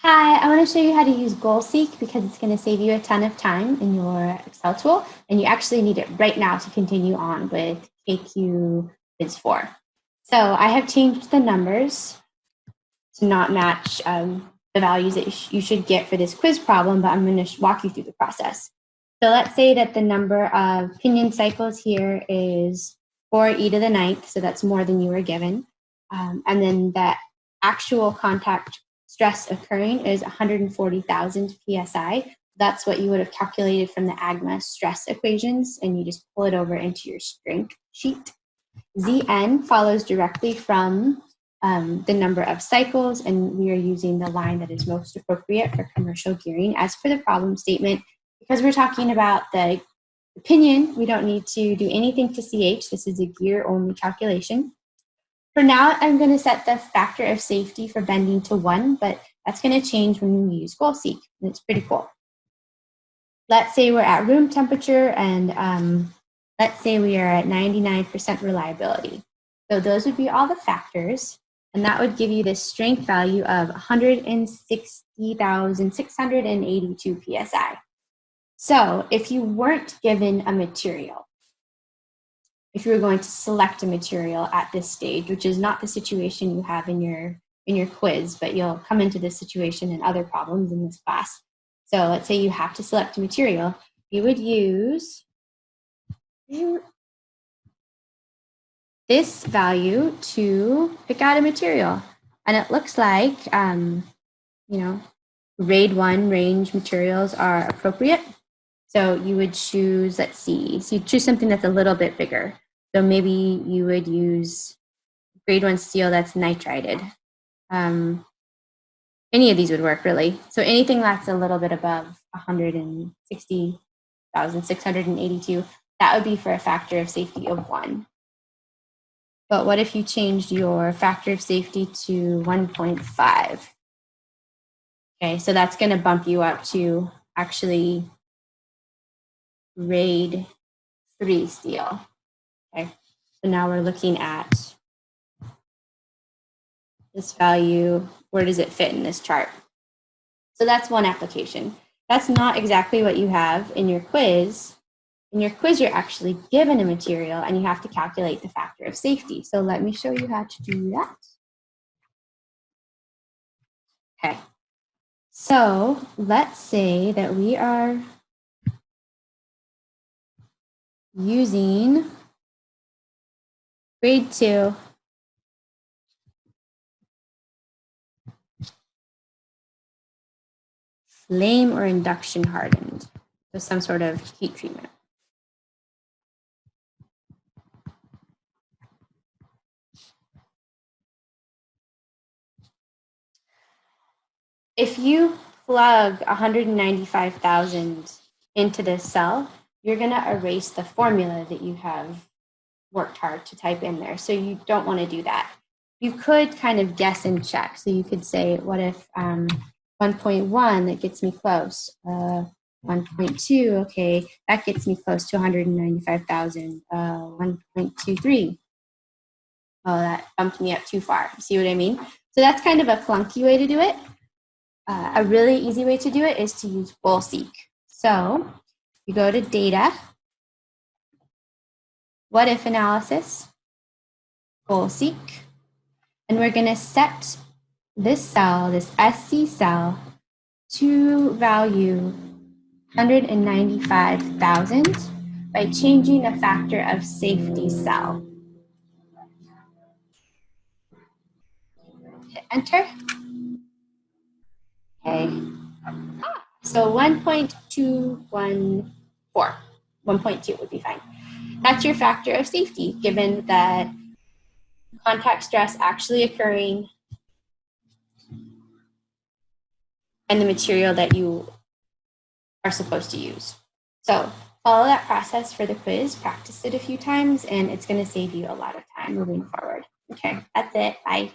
Hi, I want to show you how to use GoalSeek because it's going to save you a ton of time in your Excel tool, and you actually need it right now to continue on with KQ Quiz 4. So I have changed the numbers to not match the values that you should get for this quiz problem, but I'm going to walk you through the process. So let's say that the number of pinion cycles here is 4e to the 9th, so that's more than you were given. And then the actual contact stress occurring is 140,000 psi. That's what you would have calculated from the AGMA stress equations, and you just pull it over into your strength sheet. Zn follows directly from the number of cycles, and we are using the line that is most appropriate for commercial gearing. As for the problem statement, because we're talking about the pinion, we don't need to do anything to CH. This is a gear-only calculation. For now, I'm going to set the factor of safety for bending to 1, but that's going to change when we use GoalSeek, and it's pretty cool. Let's say we're at room temperature, and let's say we are at 99% reliability. So those would be all the factors, and that would give you this strength value of 160,682 psi. So if you weren't given a material, if you were going to select a material at this stage, which is not the situation you have in your quiz, but you'll come into this situation in other problems in this class. So let's say you have to select a material, you would use this value to pick out a material. And it looks like, grade 1 range materials are appropriate. So you would choose, let's see, so you choose something that's a little bit bigger. So maybe you would use grade 1 steel that's nitrided. Any of these would work, really. So anything that's a little bit above 160,682, that would be for a factor of safety of 1. But what if you changed your factor of safety to 1.5? Okay, so that's going to bump you up to actually grade 3 steel. Okay, so now we're looking at this value. Where does it fit in this chart? So that's one application. That's not exactly what you have in your quiz. In your quiz, you're actually given a material and you have to calculate the factor of safety. So let me show you how to do that. Okay, so let's say that we are using grade 2 flame or induction hardened, so some sort of heat treatment. If you plug 195,000 into this cell, you're going to erase the formula that you have worked hard to type in there. So you don't want to do that. You could kind of guess and check. So you could say, what if 1.1, that gets me close. 1.2, okay, that gets me close to 195,000. 1.23, oh, that bumped me up too far. See what I mean? So that's kind of a clunky way to do it. A really easy way to do it is to use GoalSeek. So you go to Data, What If Analysis, GoalSeek, and we're going to set this cell, this SC cell, to value 195,000 by changing the factor of safety cell. Hit enter. Okay. So 1.214. 1.2 would be fine. That's your factor of safety, given that contact stress actually occurring and the material that you are supposed to use. So follow that process for the quiz, practice it a few times, and it's going to save you a lot of time moving forward. Okay, that's it. Bye.